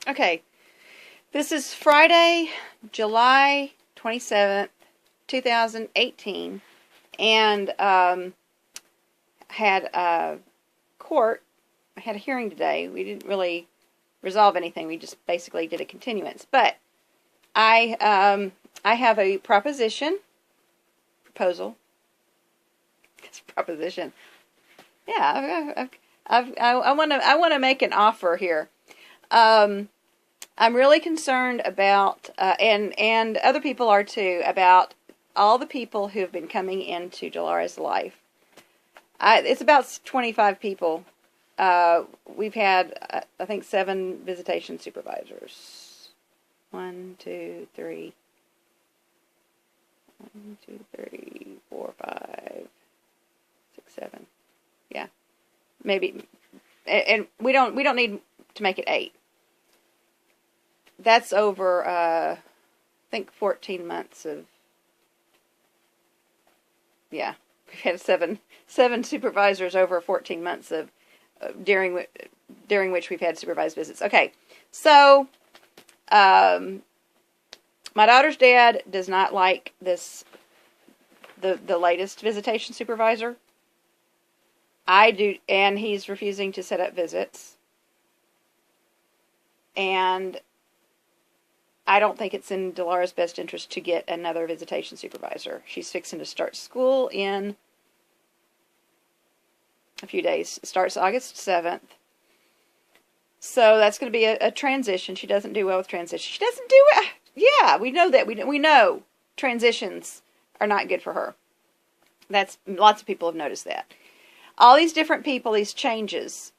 Okay, this is Friday, July 27th, 2018, and had a court. I had a hearing today. We didn't really resolve anything. We just basically did a continuance. But I have a proposition. It's a proposition. Yeah, I want to make an offer here. I'm really concerned about, and other people are too, about all the people who have been coming into Dilara's life. It's about 25 people. We've had, I think, 7 visitation supervisors. 1, 2, 3. 1, 2, 3, 4, 5, 6, 7. Yeah, maybe, and we don't need to make it 8. That's over, I think, 14 months of, yeah, we've had seven supervisors over 14 months of, during which we've had supervised visits. Okay, so, my daughter's dad does not like the latest visitation supervisor. I do, and he's refusing to set up visits. And I don't think it's in Dilara's best interest to get another visitation supervisor. She's fixing to start school in a few days. It starts August 7th. So that's going to be a transition. She doesn't do well with transition. She doesn't do it. Yeah, we know that. We know transitions are not good for her. Lots of people have noticed that. All these different people, these changes,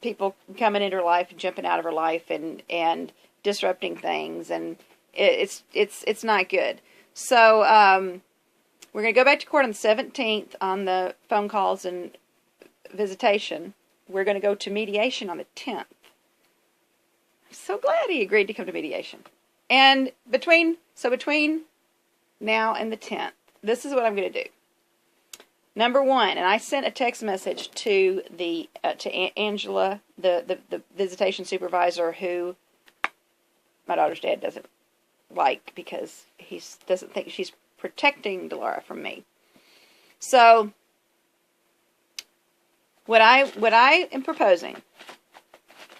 people coming into her life and jumping out of her life and disrupting things, and it's not good. So we're going to go back to court on the 17th on the phone calls and visitation. We're going to go to mediation on the 10th. I'm so glad he agreed to come to mediation. And between now and the 10th, this is what I'm going to do. Number 1, and I sent a text message to to Angela, the visitation supervisor, who my daughter's dad doesn't like because he doesn't think she's protecting Dilara from me. So what I am proposing,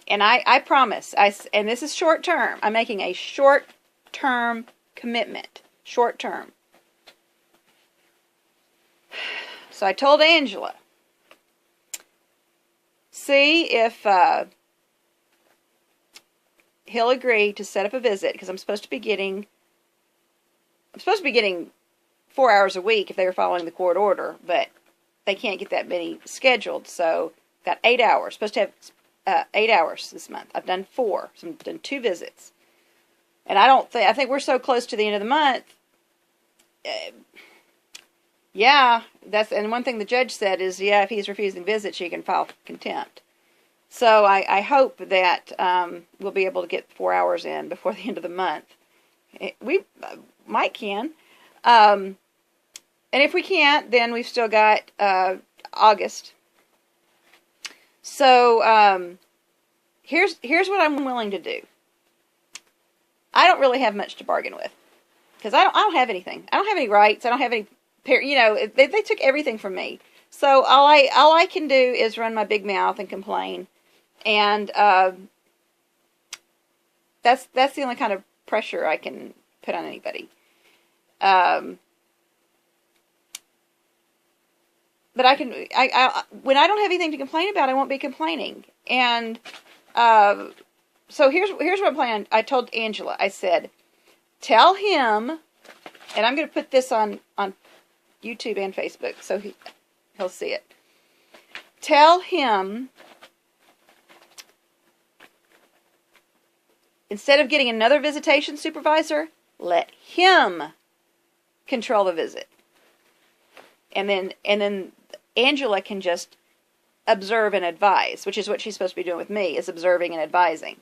and I promise, and this is short term. I'm making a short term commitment. Short term. So I told Angela, see if he'll agree to set up a visit, because I'm supposed to be getting 4 hours a week if they were following the court order, but they can't get that many scheduled. So got 8 hours. Supposed to have 8 hours this month. I've done 4. So I've done 2 visits, and I think we're so close to the end of the month. Yeah, and one thing the judge said is, yeah, if he's refusing visits, you can file contempt. So I hope that we'll be able to get 4 hours in before the end of the month. We might can. And if we can't, then we've still got August. So here's what I'm willing to do. I don't really have much to bargain with, because I don't have anything. I don't have any rights. I don't have any. They took everything from me. So all I can do is run my big mouth and complain, and that's the only kind of pressure I can put on anybody. But when I don't have anything to complain about, I won't be complaining. And so here's what I'm planning. I told Angela, I said, tell him, and I'm going to put this on YouTube and Facebook, so he'll see it. Tell him, instead of getting another visitation supervisor, let him control the visit. And then Angela can just observe and advise, which is what she's supposed to be doing with me, is observing and advising.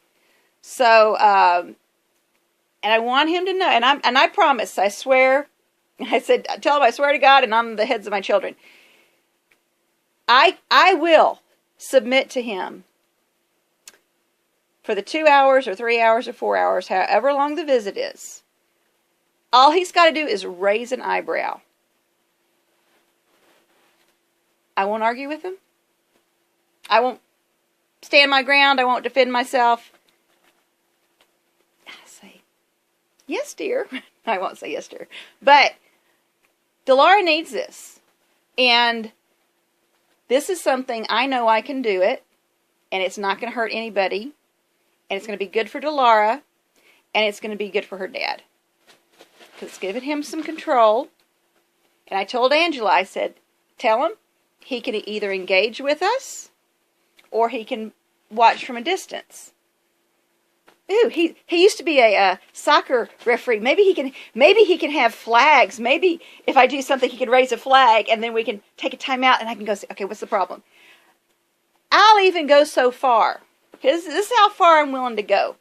So, and I want him to know, and I promise, I swear, I said, tell him I swear to God and on the heads of my children, I will submit to him for the 2 hours or 3 hours or 4 hours, however long the visit is, all he's got to do is raise an eyebrow. I won't argue with him. I won't stand my ground. I won't defend myself. I say, yes, dear. I won't say yes, dear. But Dilara needs this. And this is something I know I can do it. And it's not going to hurt anybody. And it's going to be good for Dilara. And it's going to be good for her dad. Because it's giving him some control. And I told Angela, I said, tell him he can either engage with us or he can watch from a distance. Ooh, he used to be a soccer referee. Maybe he can have flags. Maybe if I do something, he can raise a flag, and then we can take a time out, and I can go say, okay, what's the problem? I'll even go so far. This is how far I'm willing to go.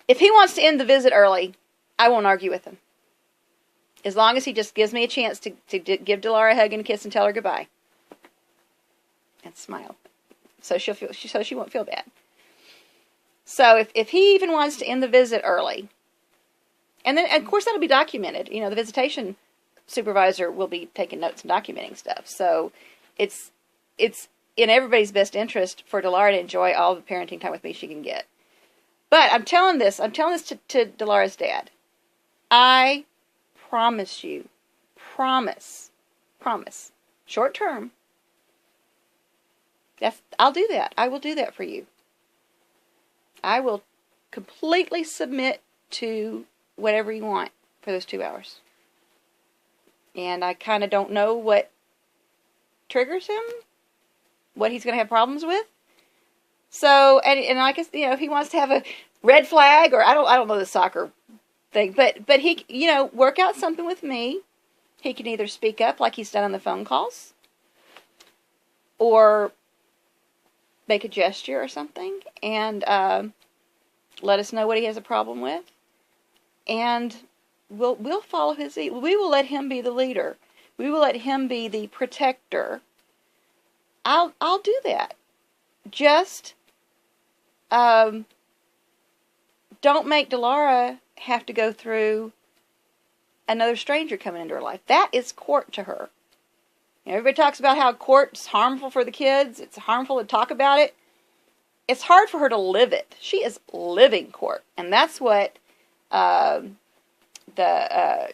If he wants to end the visit early, I won't argue with him. As long as he just gives me a chance to give Dilara a hug and a kiss and tell her goodbye. And smile. So she won't feel bad. So if he even wants to end the visit early, and then of course that'll be documented. You know, the visitation supervisor will be taking notes and documenting stuff. So it's in everybody's best interest for Dilara to enjoy all the parenting time with me she can get. But I'm telling this to Dilara's dad. I promise you, promise, short term. I'll do that. I will do that for you. I will completely submit to whatever you want for those 2 hours. And I kind of don't know what triggers him, what he's going to have problems with. So, and I guess, you know, if he wants to have a red flag, or I don't know the soccer thing, but he, you know, work out something with me. He can either speak up like he's done on the phone calls, or make a gesture or something, and let us know what he has a problem with, and we'll follow his lead. We will let him be the leader. We will let him be the protector. I'll do that. Just don't make Dilara have to go through another stranger coming into her life. That is court to her. You know, everybody talks about how court's harmful for the kids. It's harmful to talk about it. It's hard for her to live it. She is living court. And that's what the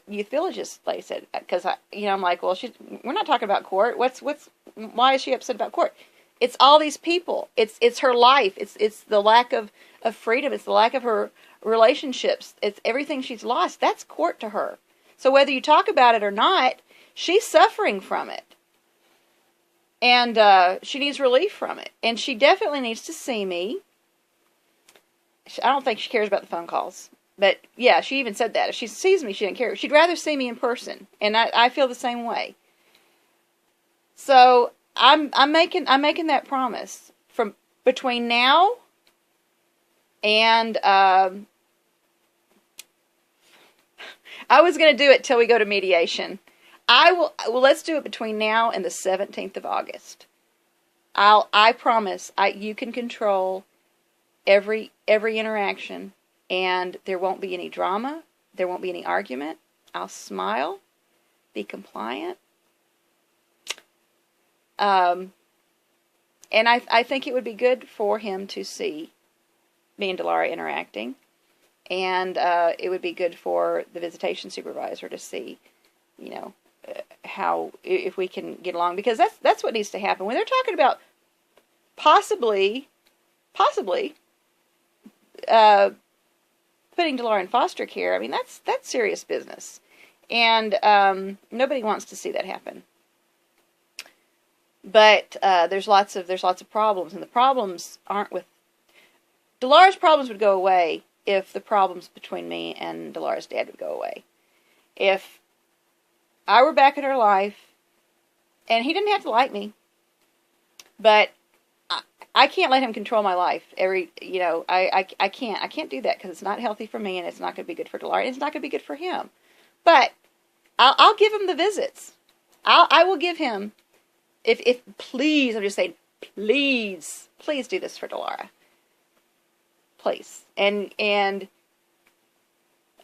youth villages lady said. Because, I'm like, well, we're not talking about court. Why is she upset about court? It's all these people. It's her life. It's the lack of freedom. It's the lack of her relationships. It's everything she's lost. That's court to her. So whether you talk about it or not, she's suffering from it. And she needs relief from it. And she definitely needs to see me. I don't think she cares about the phone calls. But, yeah, she even said that. If she sees me, she doesn't care. She'd rather see me in person. And I feel the same way. So, I'm making that promise. From between now and... I was going to do it till we go to mediation. Well, let's do it between now and the 17th of August. I promise you can control every interaction, and there won't be any drama. There won't be any argument. I'll smile, be compliant. And I think it would be good for him to see me and Dilara interacting. And it would be good for the visitation supervisor to see, how, if we can get along. Because that's what needs to happen. When they're talking about possibly putting Dilara in foster care, I mean, that's serious business. And nobody wants to see that happen. But there's lots of problems. And the problems aren't with... Dilara's problems would go away if the problems between me and Dilara's dad would go away. If I were back in her life, and he didn't have to like me, but I can't let him control my life. I can't do that because it's not healthy for me, and it's not going to be good for Dilara, and it's not going to be good for him. But I'll give him the visits. I will give him, if please, I'm just saying, please do this for Dilara. Please. And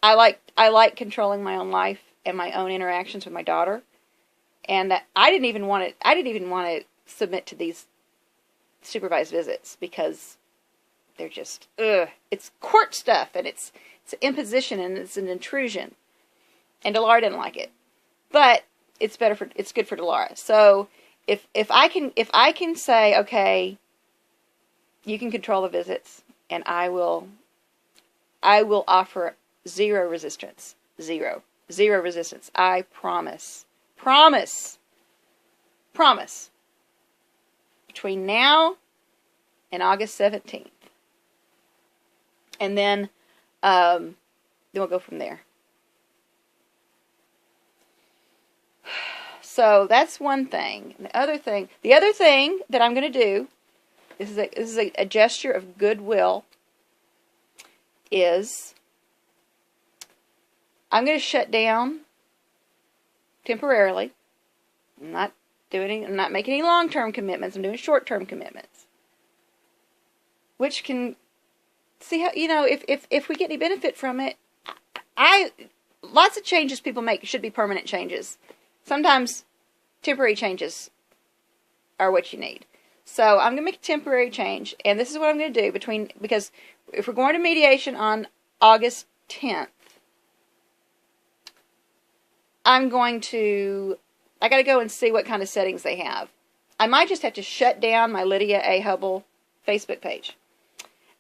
I like controlling my own life and my own interactions with my daughter. And I didn't even want to submit to these supervised visits because they're just, it's court stuff, and it's an imposition, and it's an intrusion. And Dilara didn't like it. But it's good for Dilara. So if I can say, okay, you can control the visits, and I will offer zero resistance. Zero resistance. I promise. Between now and August 17th. And then we'll go from there. So that's one thing. The other thing that I'm going to do, this is a gesture of goodwill, is I'm going to shut down temporarily. I'm not making any long-term commitments. I'm doing short-term commitments. Which can, see how, if we get any benefit from it, lots of changes people make should be permanent changes. Sometimes temporary changes are what you need. So I'm going to make a temporary change, and this is what I'm going to do because if we're going to mediation on August 10th, I got to go and see what kind of settings they have. I might just have to shut down my Lydia A. Hubble Facebook page.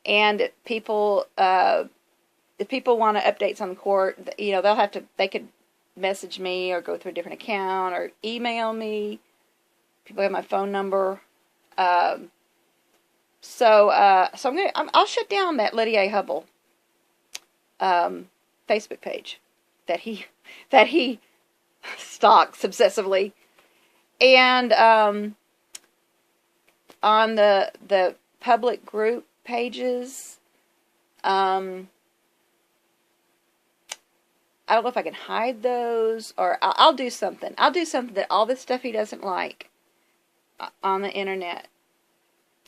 And if people want updates on the court, they could message me or go through a different account or email me. People have my phone number. So I'll shut down that Lydia A. Hubble Facebook page that he stalks obsessively, and on the public group pages, I don't know if I can hide those, or I'll do something. I'll do something that all this stuff he doesn't like on the internet.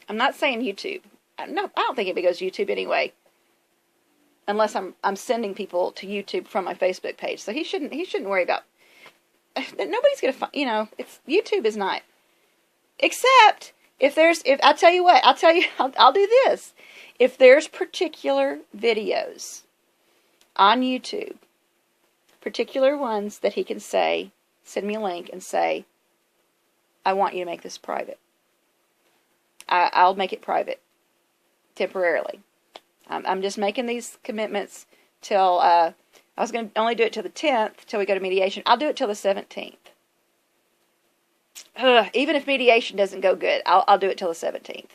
I'm not saying YouTube. No, I don't think anybody goes to YouTube anyway, unless I'm sending people to YouTube from my Facebook page. So he shouldn't worry about. Nobody's gonna find. YouTube is not. Except if I'll tell you what. I'll do this. If there's particular videos on YouTube, particular ones that he can say, send me a link and say, I want you to make this private. I'll make it private temporarily. I'm just making these commitments till I was going to only do it till the 10th, till we go to mediation. I'll do it till the 17th. Even if mediation doesn't go good, I'll do it till the 17th.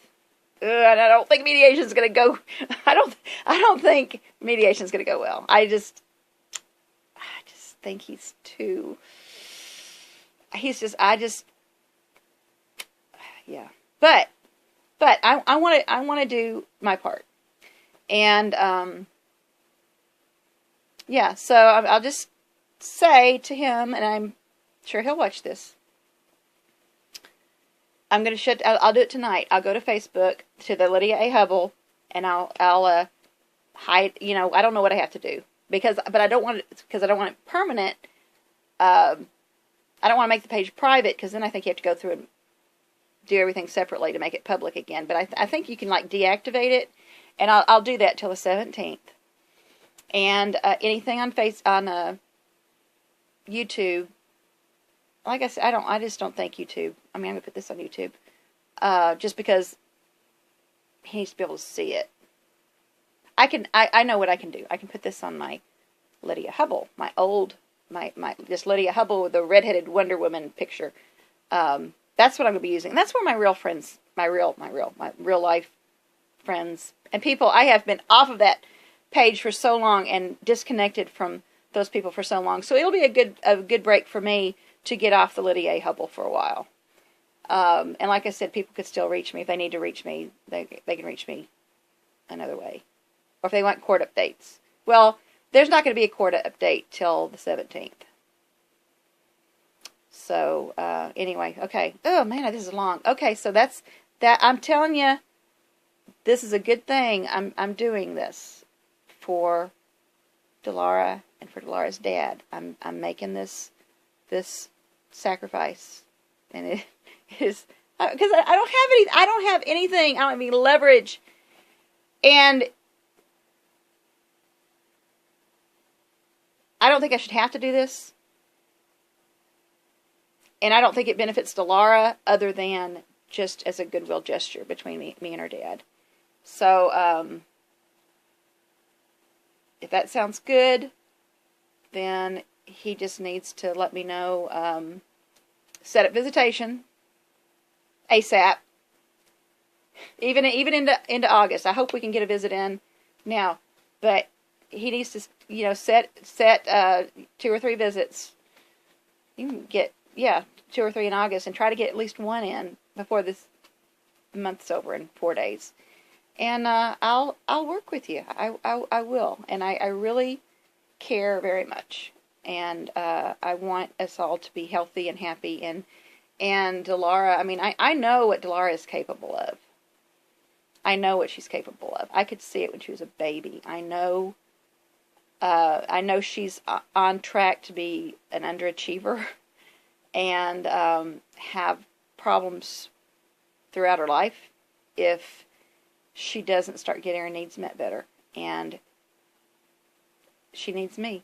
And I don't think mediation's going to go. I don't think mediation's going to go well. I just think he's too. Yeah. But I want to do my part, and yeah. So I'll just say to him, and I'm sure he'll watch this. I'm going to I'll do it tonight. I'll go to Facebook to the Lydia A. Hubble, and I'll hide. I don't know what I have to do but I don't want it permanent. I don't want to make the page private because then I think you have to go through and do everything separately to make it public again. But I think you can deactivate it, and I'll do that till the 17th. And anything on YouTube. Like I said, I just don't think YouTube. I'm going to put this on YouTube. Just because he needs to be able to see it. I know what I can do. I can put this on my Lydia Hubble, my just Lydia Hubble with the redheaded Wonder Woman picture. That's what I'm going to be using. That's where my real friends, my real life friends and people. I have been off of that page for so long and disconnected from those people for so long. So it'll be a good break for me to get off the Lydia A. Hubble for a while. And like I said, people could still reach me if they need to reach me. They can reach me another way. Or if they want court updates. Well, there's not going to be a court update till the 17th. So, anyway, okay. Oh, man, this is long. Okay, so that's That I'm telling you, this is a good thing. I'm doing this for Dilara and for Dilara's dad. I'm making this sacrifice, and it is because I don't have any. I don't have anything. I don't have any leverage, and I don't think I should have to do this. And I don't think it benefits Dilara other than just as a goodwill gesture between me and her dad. So, if that sounds good, then he just needs to let me know, set up visitation ASAP. Even into August. I hope we can get a visit in now. But he needs to, set 2 or 3 visits. You can get, 2 or 3 in August, and try to get at least 1 in before this month's over in 4 days. And I'll work with you. I will, and I really care very much. And I want us all to be healthy and happy. And Dilara, I mean, I know what Dilara is capable of. I know what she's capable of. I could see it when she was a baby. I know she's on track to be an underachiever and have problems throughout her life if she doesn't start getting her needs met better. And she needs me.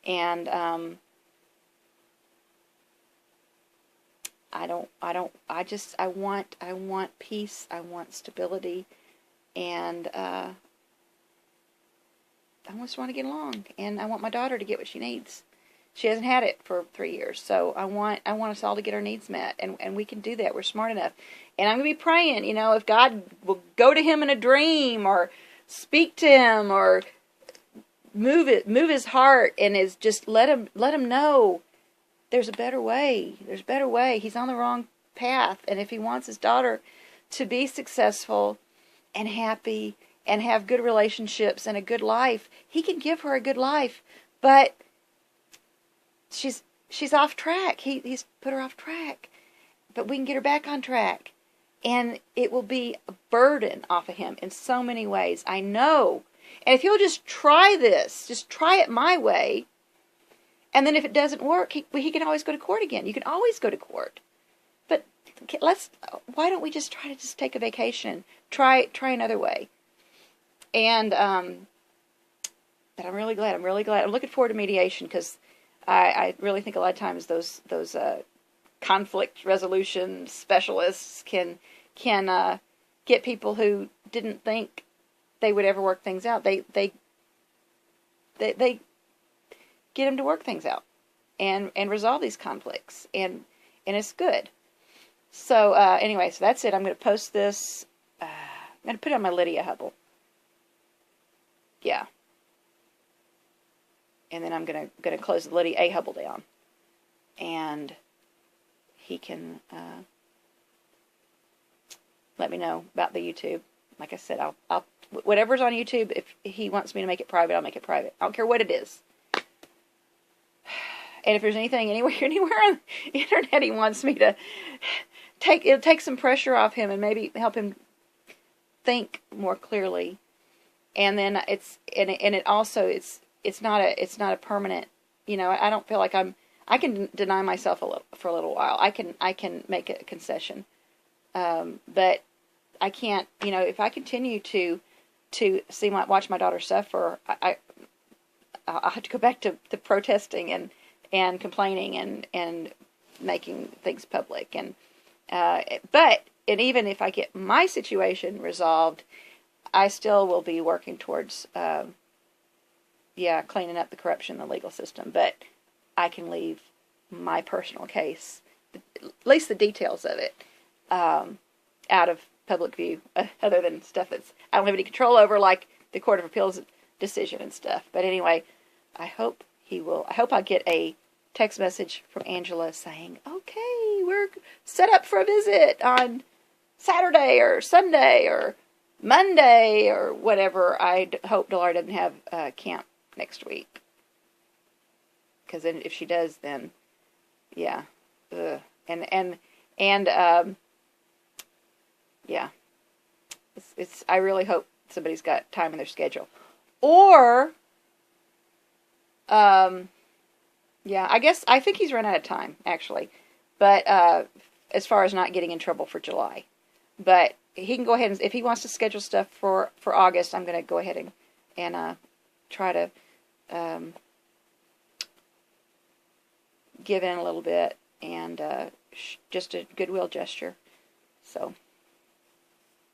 And I want peace. I want stability. And I just want to get along. And I want my daughter to get what she needs. She hasn't had it for 3 years. So I want us all to get our needs met. And we can do that. We're smart enough. And I'm going to be praying, if God will go to him in a dream or speak to him or move his heart and is just let him know there's a better way. There's a better way. He's on the wrong path. And if he wants his daughter to be successful and happy and have good relationships and a good life, he can give her a good life. But she's off track. He's put her off track. But we can get her back on track. And it will be a burden off of him in so many ways. I know. And if he'll just try this, just try it my way, and then if it doesn't work, he can always go to court again. You can always go to court. But why don't we just try to just take a vacation? Try another way. And but I'm really glad. I'm looking forward to mediation because I really think a lot of times those conflict resolution specialists can get people who didn't think they would ever work things out. They get them to work things out and resolve these conflicts, and it's good. So anyway, so that's it. I'm going to post this. I'm going to put it on my Lydia Hubble. Yeah. And then I'm going to close the Lydia A Hubble down, and he can let me know about the YouTube. Like I said, I'll whatever's on YouTube. If he wants me to make it private, I'll make it private. I don't care what it is. And if there's anything anywhere on the internet he wants me to take some pressure off him and maybe help him think more clearly. And then it's not a permanent. I don't feel like I can deny myself for a little while. I can make a concession, but I can't. If I continue to watch my daughter suffer, I'll have to go back to protesting and complaining and making things public. And even if I get my situation resolved, I still will be working towards cleaning up the corruption in the legal system. But I can leave my personal case, at least the details of it, out of public view, other than stuff that's I don't have any control over, like the Court of Appeals decision and stuff. But anyway, I hope he will. I hope I get a text message from Angela saying, okay, we're set up for a visit on Saturday or Sunday or Monday or whatever. I hope Dilara doesn't have camp next week. Because then if she does, then, yeah. And yeah. I really hope somebody's got time in their schedule. Or, yeah, I think he's run out of time, actually. But, as far as not getting in trouble for July. But he can go ahead and, if he wants to schedule stuff for August, I'm going to go ahead and try to give in a little bit, and just a goodwill gesture. So